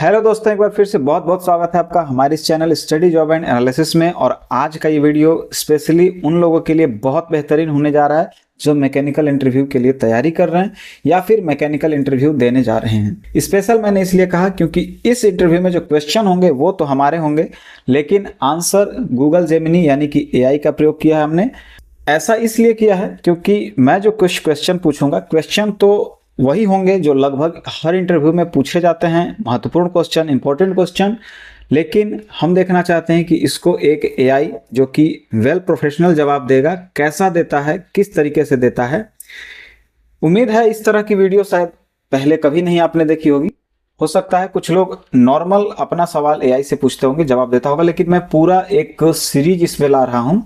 Hello दोस्तों, एक बार फिर से बहुत बहुत स्वागत है आपका हमारे इस channel study job and analysis में। और आज का ये वीडियो स्पेशली उन लोगों के लिए बहुत बेहतरीन होने जा रहा है जो मैकेनिकल इंटरव्यू के लिए तैयारी कर रहे हैं या फिर मैकेनिकल इंटरव्यू देने जा रहे हैं। स्पेशल मैंने इसलिए कहा क्योंकि इस इंटरव्यू में जो क्वेश्चन होंगे वो तो हमारे होंगे, लेकिन आंसर गूगल जेमिनी यानी कि एआई का प्रयोग किया है हमने। ऐसा इसलिए किया है क्योंकि मैं जो कुछ क्वेश्चन पूछूंगा, क्वेश्चन तो वही होंगे जो लगभग हर इंटरव्यू में पूछे जाते हैं, महत्वपूर्ण क्वेश्चन, इंपॉर्टेंट क्वेश्चन। लेकिन हम देखना चाहते हैं कि इसको एक एआई जो कि वेल प्रोफेशनल जवाब देगा, कैसा देता है, किस तरीके से देता है। उम्मीद है इस तरह की वीडियो शायद पहले कभी नहीं आपने देखी होगी। हो सकता है कुछ लोग नॉर्मल अपना सवाल एआई से पूछते होंगे, जवाब देता होगा, लेकिन मैं पूरा एक सीरीज इसमें ला रहा हूं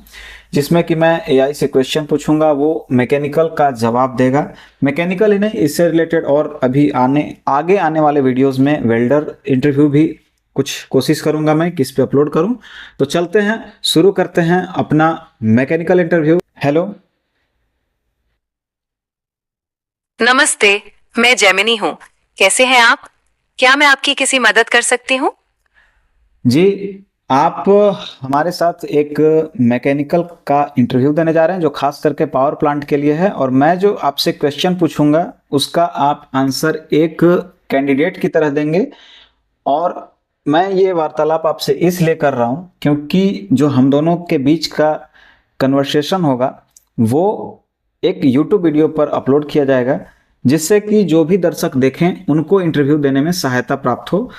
जिसमें कि मैं एआई से क्वेश्चन पूछूंगा, वो मैकेनिकल का जवाब देगा। मैकेनिकल ही नहीं, इससे रिलेटेड और अभी आगे आने वाले वीडियोस में वेल्डर इंटरव्यू भी कुछ कोशिश करूंगा मैं कि इस पे अपलोड करूं। तो चलते हैं, शुरू करते हैं अपना मैकेनिकल इंटरव्यू। हेलो, नमस्ते, मैं जेमिनी हूँ। कैसे हैं आप? क्या मैं आपकी किसी मदद कर सकती हूँ? जी आप हमारे साथ एक मैकेनिकल का इंटरव्यू देने जा रहे हैं जो खास करके पावर प्लांट के लिए है। और मैं जो आपसे क्वेश्चन पूछूंगा उसका आप आंसर एक कैंडिडेट की तरह देंगे। और मैं ये वार्तालाप आपसे इसलिए कर रहा हूँ क्योंकि जो हम दोनों के बीच का कन्वर्सेशन होगा वो एक यूट्यूब वीडियो पर अपलोड किया जाएगा, जिससे कि जो भी दर्शक देखें उनको इंटरव्यू देने में सहायता प्राप्त हो,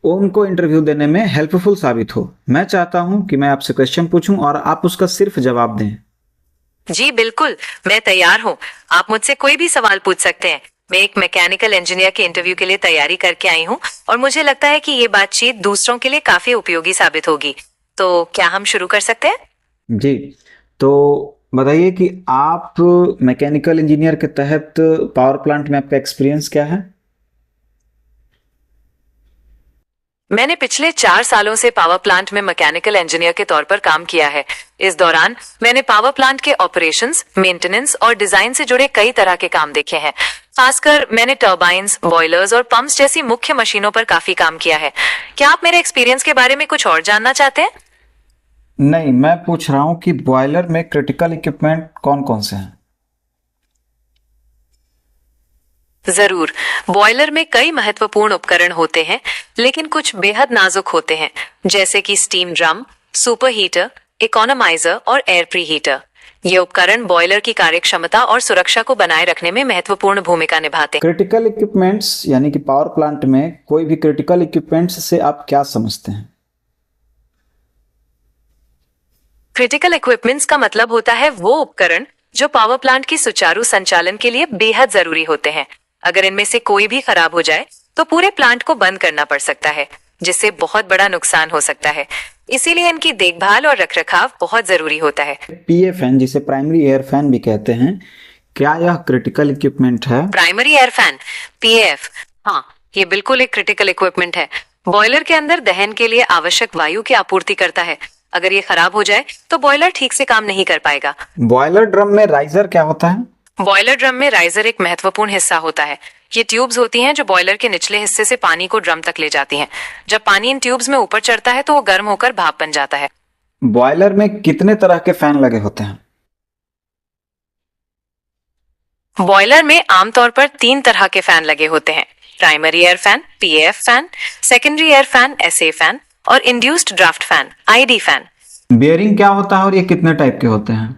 उनको इंटरव्यू देने में हेल्पफुल साबित हो। मैं चाहता हूं कि मैं आपसे क्वेश्चन पूछूं और आप उसका सिर्फ जवाब दें। जी बिल्कुल, मैं तैयार हूँ। आप मुझसे कोई भी सवाल पूछ सकते हैं। मैं एक मैकेनिकल इंजीनियर के इंटरव्यू के लिए तैयारी करके आई हूँ और मुझे लगता है कि ये बातचीत दूसरों के लिए काफी उपयोगी साबित होगी। तो क्या हम शुरू कर सकते हैं? जी, तो बताइए कि आप मैकेनिकल इंजीनियर के तहत पावर प्लांट में आपका एक्सपीरियंस क्या है? मैंने पिछले 4 सालों से पावर प्लांट में मैकेनिकल इंजीनियर के तौर पर काम किया है। इस दौरान मैंने पावर प्लांट के ऑपरेशंस, मेंटेनेंस और डिजाइन से जुड़े कई तरह के काम देखे हैं। खासकर मैंने टर्बाइंस, बॉयलर्स और पंप्स जैसी मुख्य मशीनों पर काफी काम किया है। क्या आप मेरे एक्सपीरियंस के बारे में कुछ और जानना चाहते हैं? नहीं, मैं पूछ रहा हूं कि बॉयलर में क्रिटिकल इक्विपमेंट कौन कौन से हैं? जरूर, बॉयलर में कई महत्वपूर्ण उपकरण होते हैं, लेकिन कुछ बेहद नाजुक होते हैं, जैसे कि steam drum, super heater, economiser और एयर प्री हीटर। ये उपकरण बॉयलर की कार्यक्षमता और सुरक्षा को बनाए रखने में महत्वपूर्ण भूमिका निभाते हैं। क्रिटिकल इक्विपमेंट्स यानी कि पावर प्लांट में कोई भी क्रिटिकल इक्विपमेंट्स से आप क्या समझते हैं? क्रिटिकल इक्विपमेंट्स का मतलब होता है वो उपकरण जो पावर प्लांट की सुचारू संचालन के लिए बेहद जरूरी होते हैं। अगर इनमें से कोई भी खराब हो जाए तो पूरे प्लांट को बंद करना पड़ सकता है, जिससे बहुत बड़ा नुकसान हो सकता है। इसीलिए इनकी देखभाल और रखरखाव बहुत जरूरी होता है। पीए फैन, जिसे प्राइमरी एयर फैन भी कहते हैं, क्या यह क्रिटिकल इक्विपमेंट है? प्राइमरी एयर फैन, पीएफ, हाँ, ये बिल्कुल एक क्रिटिकल इक्विपमेंट है। बॉयलर के अंदर दहन के लिए आवश्यक वायु की आपूर्ति करता है। अगर ये खराब हो जाए तो बॉयलर ठीक से काम नहीं कर पाएगा। बॉयलर ड्रम में राइजर क्या होता है? बॉयलर ड्रम में राइजर एक महत्वपूर्ण हिस्सा होता है। ये ट्यूब्स होती हैं जो बॉयलर के निचले हिस्से से पानी को ड्रम तक ले जाती हैं। जब पानी इन ट्यूब्स में ऊपर चढ़ता है तो वो गर्म होकर भाप बन जाता है। बॉयलर में कितने तरह के फैन लगे होते हैं? बॉयलर में आमतौर पर 3 तरह के फैन लगे होते हैं: primary air fan, PF fan, secondary air fan, SA fan और induced draft fan, ID fan. Bearing क्या होता है और ये कितने टाइप के होते हैं?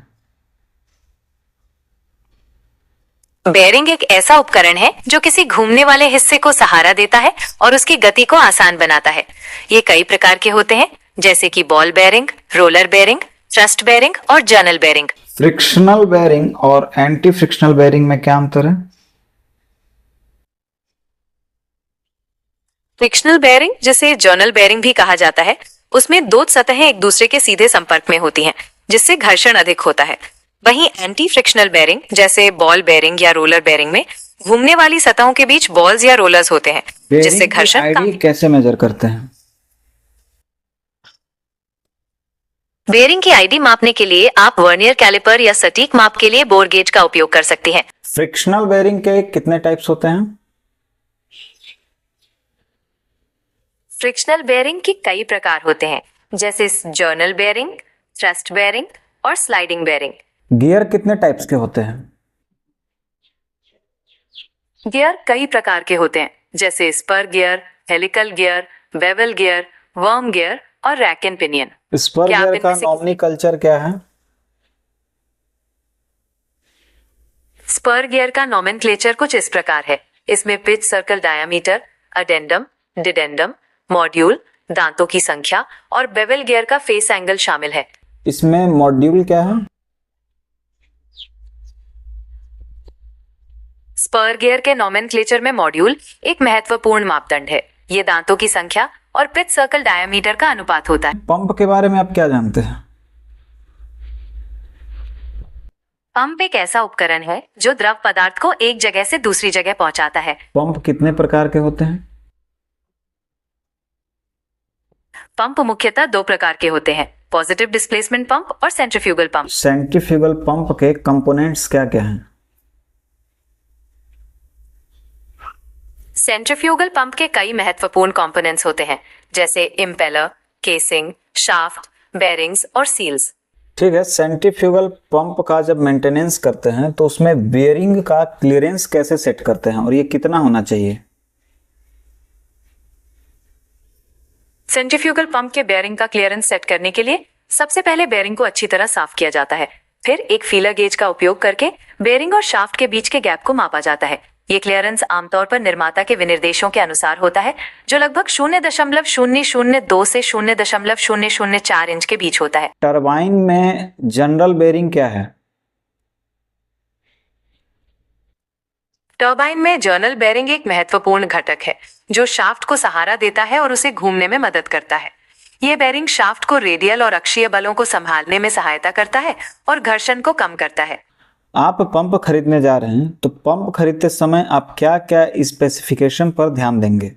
बेयरिंग एक ऐसा उपकरण है जो किसी घूमने वाले हिस्से को सहारा देता है और उसकी गति को आसान बनाता है। ये कई प्रकार के होते हैं, जैसे कि ball bearing, roller bearing, thrust bearing और जर्नल बेयरिंग। फ्रिक्शनल बेयरिंग और एंटी फ्रिक्शनल बेयरिंग में क्या अंतर है? फ्रिक्शनल बेयरिंग, जिसे जर्नल बेयरिंग भी कहा जाता है, उसमें 2 सतहें एक दूसरे के सीधे संपर्क में होती हैं, जिससे घर्षण अधिक होता है। वहीं एंटी फ्रिक्शनल बेयरिंग, जैसे बॉल बेयरिंग या रोलर बेयरिंग में घूमने वाली सतहों के बीच बॉल्स या रोलर्स होते हैं, जिससे घर्षण कम। कैसे मेजर करते हैं? बेयरिंग की आईडी मापने के लिए आप वर्नियर कैलिपर या सटीक माप के लिए बोर गेज का उपयोग कर सकती हैं। फ्रिक्शनल बेयरिंग के कितने टाइप्स होते हैं? फ्रिक्शनल बेयरिंग के कई प्रकार होते हैं, जैसे जर्नल बेयरिंग, थ्रस्ट बेयरिंग और स्लाइडिंग बेयरिंग। गियर कितने टाइप्स के होते हैं? गियर कई प्रकार के होते हैं, जैसे spur gear, helical gear, bevel gear, worm gear और रैक एंड पिनियन। स्पर क्या आप गियर का इनमें से नॉमेनक्लेचर क्या है? स्पर गियर का नॉमेनक्लेचर कुछ इस प्रकार है। इसमें pitch circle diameter, addendum, dedendum, module, दांतों की संख्या और बेवल गियर का फेस एंगल शामिल है। इसमें मॉड्यूल क्या है? स्पर गियर के नॉमेनक्लेचर में मॉड्यूल एक महत्वपूर्ण मापदंड है। ये दांतों की संख्या और पिच सर्कल डायामीटर का अनुपात होता है। पंप के बारे में आप क्या जानते हैं? पंप एक ऐसा उपकरण है जो द्रव पदार्थ को एक जगह से दूसरी जगह पहुंचाता है। पंप कितने प्रकार के होते हैं? पंप मुख्यतः दो प्रकार के होते हैं, पॉजिटिव डिस्प्लेसमेंट पंप और सेंट्रीफ्यूगल पंप। सेंट्रीफ्यूगल पंप के कंपोनेंट्स क्या क्या हैं? सेंट्रीफ्यूगल पंप के कई महत्वपूर्ण कंपोनेंट्स होते हैं, जैसे इम्पेलर, केसिंग, शाफ्ट, बेयरिंग्स और सील्स। ठीक है, सेंट्रीफ्यूगल पंप का जब मेंटेनेंस करते हैं तो उसमें बेयरिंग का क्लियरेंस कैसे सेट करते हैं और ये कितना होना चाहिए? सेंट्रीफ्यूगल पंप के बेयरिंग का क्लियरेंस सेट करने के लिए सबसे पहले बेयरिंग को अच्छी तरह साफ किया जाता है। फिर एक फीलर गेज का उपयोग करके बेयरिंग और शाफ्ट के बीच के गैप को मापा जाता है। ये क्लियरेंस आमतौर पर निर्माता के विनिर्देशों के अनुसार होता है, जो लगभग 0.002 से 0.004 इंच के बीच होता है। टरबाइन में जनरल बेयरिंग क्या है? टरबाइन में जर्नल बेयरिंग एक महत्वपूर्ण घटक है, जो शाफ्ट को सहारा देता है और उसे घूमने में मदद करता है। यह बेयरिंग शाफ्ट को रेडियल और अक्षीय बलों को संभालने में सहायता करता है और घर्षण को कम करता है। आप पंप खरीदने जा रहे हैं तो पंप खरीदते समय आप क्या क्या स्पेसिफिकेशन पर ध्यान देंगे?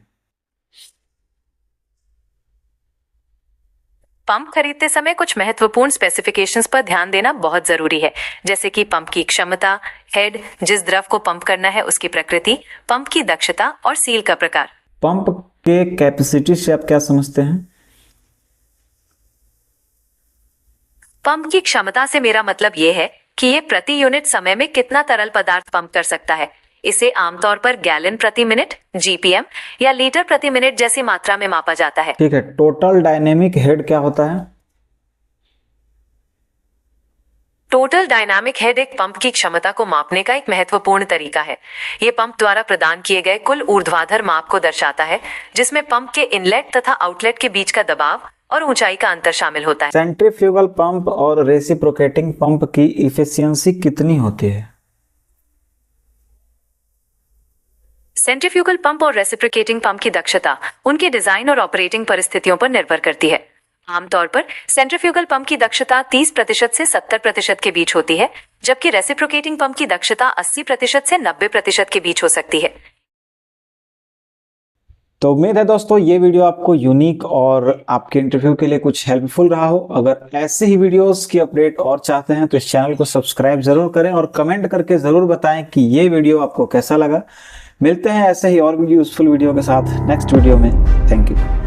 पंप खरीदते समय कुछ महत्वपूर्ण स्पेसिफिकेशंस पर ध्यान देना बहुत जरूरी है, जैसे कि पंप की क्षमता, हेड, जिस द्रव को पंप करना है उसकी प्रकृति, पंप की दक्षता और सील का प्रकार। पंप के कैपेसिटी से आप क्या समझते हैं? पंप की क्षमता से मेरा मतलब यह है कि ये प्रति यूनिट समय में कितना तरल पदार्थ पंप कर सकता है। इसे आमतौर पर गैलन प्रति मिनट, जीपीएम या लीटर प्रति मिनट जैसी मात्रा में मापा जाता है। ठीक है, टोटल डायनेमिक हेड क्या होता है? टोटल डायनामिक हेड एक पंप की क्षमता को मापने का एक महत्वपूर्ण तरीका है। ये पंप द्वारा प्रदान किए गए कुल ऊर्ध्वाधर माप को दर्शाता है, जिसमें पंप के इनलेट तथा आउटलेट के बीच का दबाव और ऊंचाई का अंतर शामिल होता है। सेंट्रीफ्यूगल पंप और रेसिप्रोकेटिंग पंप की इफिशियंसी कितनी होती है? सेंट्रीफ्यूगल पंप और रेसिप्रोकेटिंग पंप की दक्षता उनके डिजाइन और ऑपरेटिंग परिस्थितियों पर निर्भर करती है। आमतौर पर सेंट्रीफ्यूगल पंप की दक्षता 30% से 70% के बीच होती है, जबकि रेसिप्रोकेटिंग पंप की दक्षता 80% से 90% के बीच हो सकती है। तो उम्मीद है दोस्तों ये वीडियो आपको यूनिक और आपके इंटरव्यू के लिए कुछ हेल्पफुल रहा हो। अगर ऐसे ही वीडियोस की अपडेट और चाहते हैं तो इस चैनल को सब्सक्राइब जरूर करें और कमेंट करके जरूर बताएं कि ये वीडियो आपको कैसा लगा। मिलते हैं ऐसे ही और भी यूजफुल वीडियो के साथ नेक्स्ट वीडियो में। Thank you.